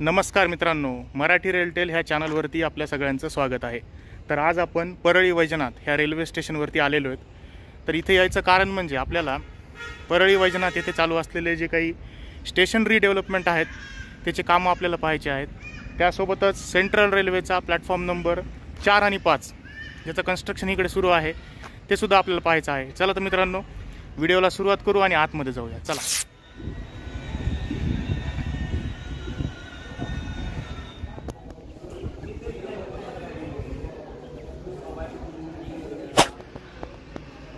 नमस्कार मित्रांनो, मराठी रेलटेल ह्या चॅनलवरती आपल्या सगळ्यांचं स्वागत आहे। तर आज आपण परळी वैजनाथ ह्या रेल्वे स्टेशनवरती आलेलो आहेत। तर इथे यायचं कारण म्हणजे आपल्याला परळी वैजनाथ येथे चालू असलेले जे काही स्टेशन रिडेव्हलपमेंट आहेत त्याचे कामं आपल्याला पाहायचे आहेत। त्यासोबतच सेंट्रल रेल्वेचा प्लॅटफॉर्म नंबर 4 आणि 5 ज्याचं कन्स्ट्रक्शन इकडे सुरू आहे ते सुद्धा आपल्याला पाहायचं आहे। चला तर मित्रांनो, व्हिडिओला सुरुवात करू आणि आतमध्ये जाऊया। चला।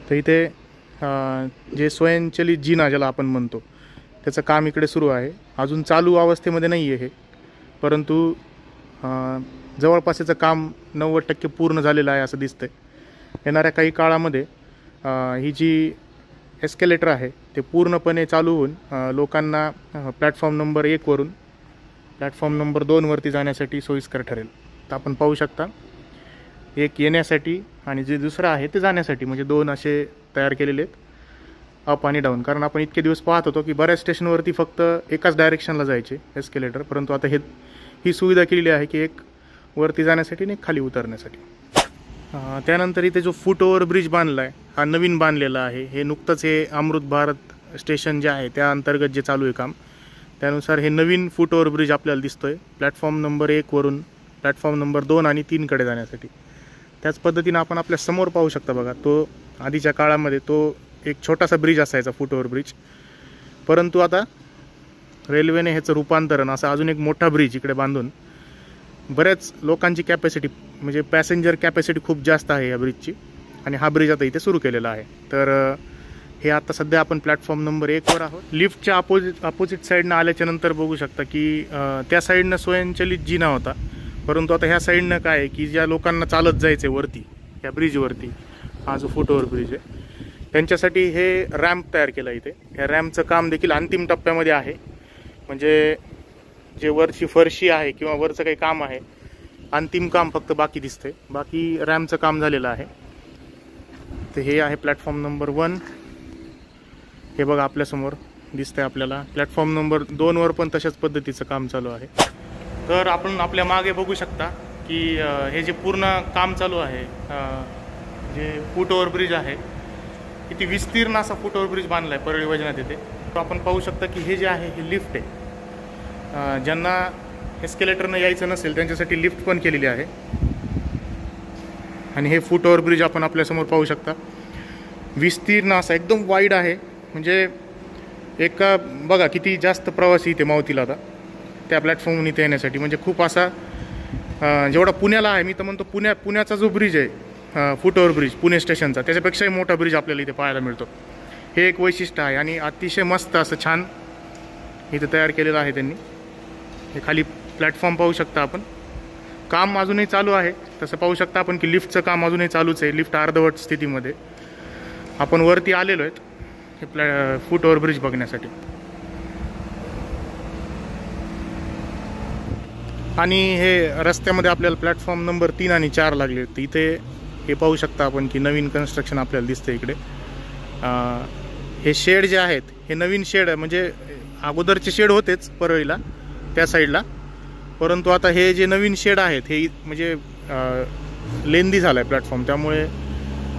तर इथे जे स्वयंचलित जिना ज्याला आपण म्हणतो त्याचं काम इकडे सुरू आहे। अजून चालू अवस्थेमध्ये नाही आहे हे, परंतु जवळपास याचं काम 90% पूर्ण झालेलं आहे असं दिसतंय। येणाऱ्या काही काळामध्ये ही जी एस्केलेटर आहे ते पूर्णपणे चालू होऊन लोकांना प्लॅटफॉर्म नंबर 1 वरून प्लॅटफॉर्म नंबर 2 वरती जाण्यासाठी सोयीस्कर ठरेल। तर आपण पाहू शकता, एक येण्यासाठी आणि जे दुसरं आहे ते जाण्यासाठी, म्हणजे 2 असे तयार केलेले आहेत, अप आणि डाऊन। कारण आपण इतके दिवस पाहत होतो की बऱ्याच स्टेशनवरती फक्त एकाच डायरेक्शनला जायचे एस्केलेटर, परंतु आता ही सुविधा केलेली आहे की एक वरती जाण्यासाठी आणि एक खाली उतरण्यासाठी। त्यानंतर इथे जो फूट ओव्हर ब्रिज बांधला आहे हा नवीन बांधलेला आहे। हे नुकतंच हे अमृत भारत स्टेशन जे आहे त्या अंतर्गत जे चालू आहे काम, त्यानुसार हे नवीन फूट ओव्हर ब्रिज आपल्याला दिसतोय प्लॅटफॉर्म नंबर 1 वरून प्लॅटफॉर्म नंबर 2 आणि 3 कडे जाण्यासाठी। त्याच पद्धतीने आपण आपल्या समोर पाहू शकता बघा, तो आधीच्या काळामध्ये तो एक छोटासा ब्रिज असायचा फूट ओव्हर ब्रिज, परंतु आता रेल्वेने ह्याचं रूपांतरण असं अजून एक मोठा ब्रिज इकडे बांधून बऱ्याच लोकांची कॅपॅसिटी म्हणजे पॅसेंजर कॅपॅसिटी खूप जास्त आहे या ब्रिजची, आणि हा ब्रिज आता इथे सुरू केलेला आहे। तर हे आता सध्या आपण प्लॅटफॉर्म नंबर 1 वर आहोत। लिफ्टच्या अपोजिट साईडनं आल्याच्या नंतर बघू शकता की त्या साईडनं स्वयंचलित जिना होता, परंतु आता ह्या साईडनं काय आहे की ज्या लोकांना चालत जायचं आहे वरती या ब्रिजवरती, हा जो फूट ओव्हर ब्रिज आहे त्यांच्यासाठी हे रॅम्प तयार केलं इथे। ह्या रॅम्पचं काम देखील अंतिम टप्प्यामध्ये आहे, म्हणजे जे वरची फरशी आहे किंवा वरचं काही काम आहे अंतिम काम फक्त बाकी दिसतंय, बाकी रॅम्पचं काम झालेलं आहे। तर हे आहे प्लॅटफॉर्म नंबर 1, हे बघा आपल्यासमोर दिसतंय आपल्याला। प्लॅटफॉर्म नंबर 2 वर पण तशाच पद्धतीचं काम चालू आहे। तर आपण आपल्या मागे बघू शकता की हे जे पूर्ण काम चालू आहे, जे फूट ओव्हर ब्रिज आहे किती विस्तीर्ण असा फूट ओव्हर ब्रिज बांधला आहे परळी वैजनाथ येथे। तर आपण पाहू शकता की हे जे आहे हे लिफ्ट आहे, ज्यांना एस्केलेटरनं यायचं नसेल त्यांच्यासाठी लिफ्ट पण केलेली आहे। आणि हे फूट ओव्हर ब्रिज आपण आपल्यासमोर पाहू शकता, विस्तीर्ण असा एकदम वाईड आहे, म्हणजे एका बघा किती जास्त प्रवासी इथे मावतील आता त्या प्लॅटफॉर्मवरून इथे येण्यासाठी। म्हणजे खूप असा जेवढा पुण्याला आहे, मी तर म्हणतो पुण्याचा जो ब्रिज आहे फूट ओव्हर ब्रिज पुणे स्टेशनचा, त्याच्यापेक्षाही मोठा ब्रिज आपल्याला इथे पाहायला मिळतो। हे एक वैशिष्ट्य आहे आणि अतिशय मस्त असं छान इथे तयार केलेलं आहे त्यांनी। हे खाली प्लॅटफॉर्म पाहू शकता आपण, काम अजूनही चालू आहे। तसं पाहू शकता आपण की लिफ्टचं काम अजूनही चालूच आहे, लिफ्ट अर्धवट स्थितीमध्ये। आपण वरती आलेलो आहेत हे फूट ओव्हर ब्रिज बघण्यासाठी। आणि हे रस्त्यामध्ये आपल्याला प्लॅटफॉर्म नंबर 3 आणि 4 लागले। तर इथे हे पाहू शकता आपण की नवीन कन्स्ट्रक्शन आपल्याला दिसतं इकडे। हे शेड जे आहेत हे नवीन शेड आहे, म्हणजे अगोदरचे शेड होतेच परळीला त्या साईडला, परंतु आता हे जे नवीन शेड आहेत हे म्हणजे लेंदी झाला आहे प्लॅटफॉर्म, त्यामुळे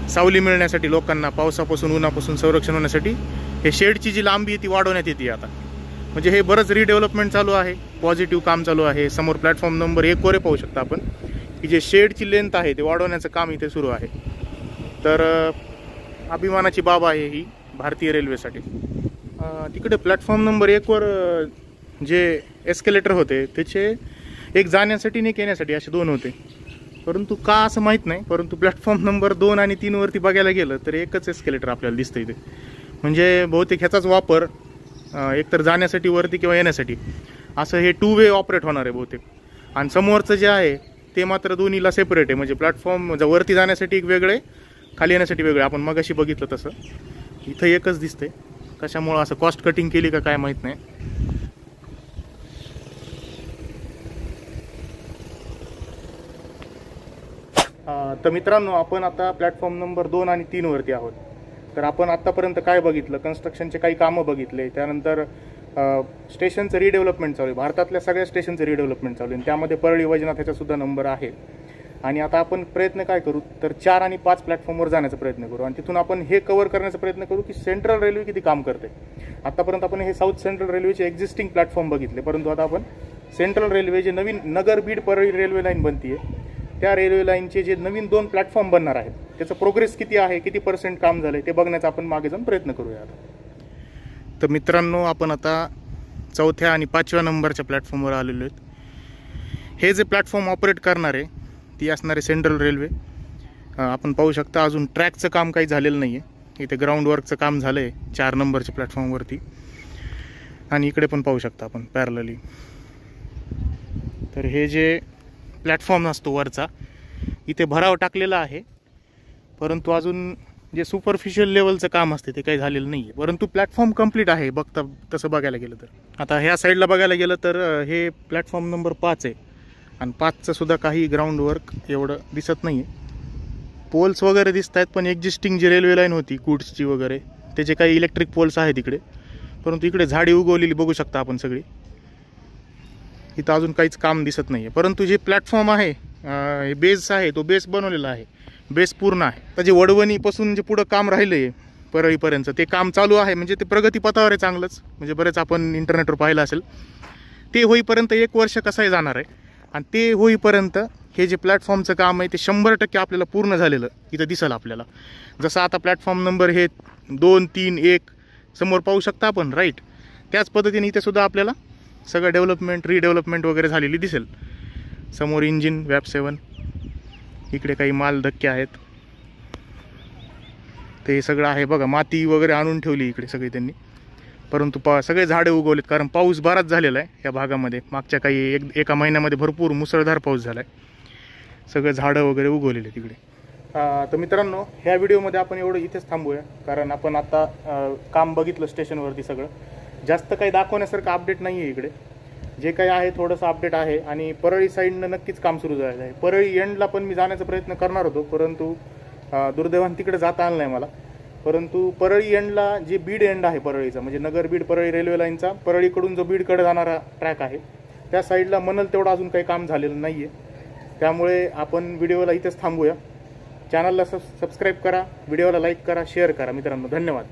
सावली मिळण्यासाठी लोकांना पावसापासून उन्हापासून संरक्षण होण्यासाठी हे शेडची जी लांबी आहे ती वाढवण्यात येते आता। म्हणजे हे बरंच रिडेव्हलपमेंट चालू आहे, पॉझिटिव्ह काम चालू आहे। समोर प्लॅटफॉर्म नंबर 1 वर पाहू शकता आपण की जे शेडची लेंथ आहे ते वाढवण्याचं काम इथे सुरू आहे। तर अभिमानाची बाब आहे ही भारतीय रेल्वेसाठी। तिकडे प्लॅटफॉर्म नंबर 1 वर जे एस्केलेटर होते त्याचे एक जाण्यासाठी आणि एक येण्यासाठी असे 2 होते, परंतु का असं माहीत नाही, परंतु प्लॅटफॉर्म नंबर 2 आणि 3 वरती बघायला गेलं तर एकच एस्केलेटर आपल्याला दिसतं इथे। म्हणजे बहुतेक ह्याचाच वापर एकतर जाण्यासाठी वरती किंवा येण्यासाठी असं हे 2 वे ऑपरेट होणार आहे बहुतेक। आणि समोरचं जे आहे ते मात्र दोन्हीला सेपरेट आहे, म्हणजे प्लॅटफॉर्म वरती जाण्यासाठी एक वेगळे, खाली येण्यासाठी वेगळे। आपण मगाशी बघितलं तसं इथं एकच दिसतंय, कशामुळं असं कॉस्ट कटिंग केली का काय माहीत नाही। तर मित्रांनो, आपण आता प्लॅटफॉर्म नंबर 2 आणि 3 वरती आहोत। तर आपण आतापर्यंत काय बघितलं, कन्स्ट्रक्शनचे काही कामं बघितले, त्यानंतर स्टेशनचं रिडेव्हलपमेंट चालू आहे. भारतातल्या सगळ्या स्टेशनचं रिडेव्हलपमेंट चालू आहे आणि त्यामध्ये परळी वैजनाथ ह्याचासुद्धा नंबर आहे. आणि आता आपण प्रयत्न काय करू तर 4 आणि 5 प्लॅटफॉर्मवर जाण्याचा प्रयत्न करू आणि तिथून आपण हे कव्हर करण्याचा प्रयत्न करू की सेंट्रल रेल्वे किती काम करते. आतापर्यंत आपण हे साऊथ सेंट्रल रेल्वेचे एक्झिस्टिंग प्लॅटफॉर्म बघितले, परंतु आता आपण सेंट्रल रेल्वे जे नवीन नगर बीड परळी रेल्वे लाईन बनतीये त्या रेल्वे लाईनचे जे नवीन 2 प्लॅटफॉर्म बनणार आहेत त्याचं प्रोग्रेस किती आहे, किती % काम झालं ते बघण्याचा आपण मागे जाऊन प्रयत्न करूया. आता तर मित्रांनो, आपण आता 4थ्या आणि 5व्या नंबरच्या प्लॅटफॉर्मवर आलेलो आहेत. हे जे प्लॅटफॉर्म ऑपरेट करणार आहे ती असणारे सेंट्रल रेल्वे. आपण पाहू शकता अजून ट्रॅकचं काम काही झालेलं नाही आहे. इथे ग्राउंड वर्कचं काम झालं आहे 4 नंबरच्या प्लॅटफॉर्मवरती आणि इकडे पण पाहू शकता आपण पॅरलली. तर हे जे प्लॅटफॉर्म असतो वरचा इथे भराव टाकलेला आहे, परंतु अजून जे सुपरफिशियल लेवलचं काम असते ते काही झालेलं नाही आहे. परंतु प्लॅटफॉर्म कंप्लीट आहे बघता तसं बघायला गेलं तर. आता ह्या साईडला बघायला गेलं तर हे प्लॅटफॉर्म नंबर 5 आहे आणि 5चं सुद्धा काही ग्राउंड वर्क एवढं दिसत नाही आहे. पोल्स वगैरे दिसत आहेत, पण एक्झिस्टिंग जी रेल्वे लाईन होती गुड्सची वगैरे त्याचे काही इलेक्ट्रिक पोल्स आहेत इकडे, परंतु इकडे झाडी उगवलेली बघू शकता आपण सगळी. इथं अजून काहीच काम दिसत नाही आहे. परंतु जे प्लॅटफॉर्म आहे हे बेस आहे तो बेस बनवलेला आहे, बेस पूर्ण आहे. तर जे वडवणीपासून जे पुढं काम राहिलं आहे परळीपर्यंत ते काम चालू आहे, म्हणजे ते प्रगतीपथावर आहे चांगलंच. म्हणजे बरेच आपण इंटरनेटवर पाहिलं असेल. ते होईपर्यंत 1 वर्ष कसंही जाणार आहे आणि ते होईपर्यंत हे जे प्लॅटफॉर्मचं काम आहे ते 100% आपल्याला पूर्ण झालेलं इथं दिसेल आपल्याला. जसं आता प्लॅटफॉर्म नंबर हे 2, 3, 1 समोर पाहू शकता आपण, राईट. त्याच पद्धतीने इथे सुद्धा आपल्याला सगळं डेव्हलपमेंट रिडेव्हलपमेंट वगैरे झालेली दिसेल. समोर इंजिन वॅप 7, इकडे काही माल धक्के आहेत, ते सगळं आहे बघा. माती वगैरे आणून ठेवली इकडे सगळी त्यांनी, परंतु सगळे झाडे उगवलेत कारण पाऊस बराच झालेला आहे या भागामध्ये. मागच्या काही एका महिन्यामध्ये भरपूर मुसळधार पाऊस झाला आहे. सगळं झाडं वगैरे उगवलेले तिकडे. तर मित्रांनो, ह्या व्हिडिओमध्ये आपण एवढं इथेच थांबूया कारण आपण आता काम बघितलं स्टेशनवरती. सगळं जास्त काही दाखवण्यासारखं अपडेट नाही आहे इकडे. जे काही आहे थोडंसं अपडेट आहे आणि परळी साईडनं नक्कीच काम सुरू झालेलं आहे. परळी एंडला पण मी जाण्याचा प्रयत्न करणार होतो, परंतु दुर्दैवाने तिकडे जाता आलं नाही मला. परंतु परळी एंडला जे बीड एंड आहे परळीचा, म्हणजे नगर बीड परळी रेल्वे लाईनचा परळीकडून जो बीडकडे जाणारा ट्रॅक आहे त्या साईडला मनल तेवढं अजून काही काम झालेलं नाही आहे. त्यामुळे आपण व्हिडिओला इथेच थांबूया. चॅनलला सबस्क्राईब करा, व्हिडिओला लाईक करा, शेअर करा. मित्रांनो, धन्यवाद.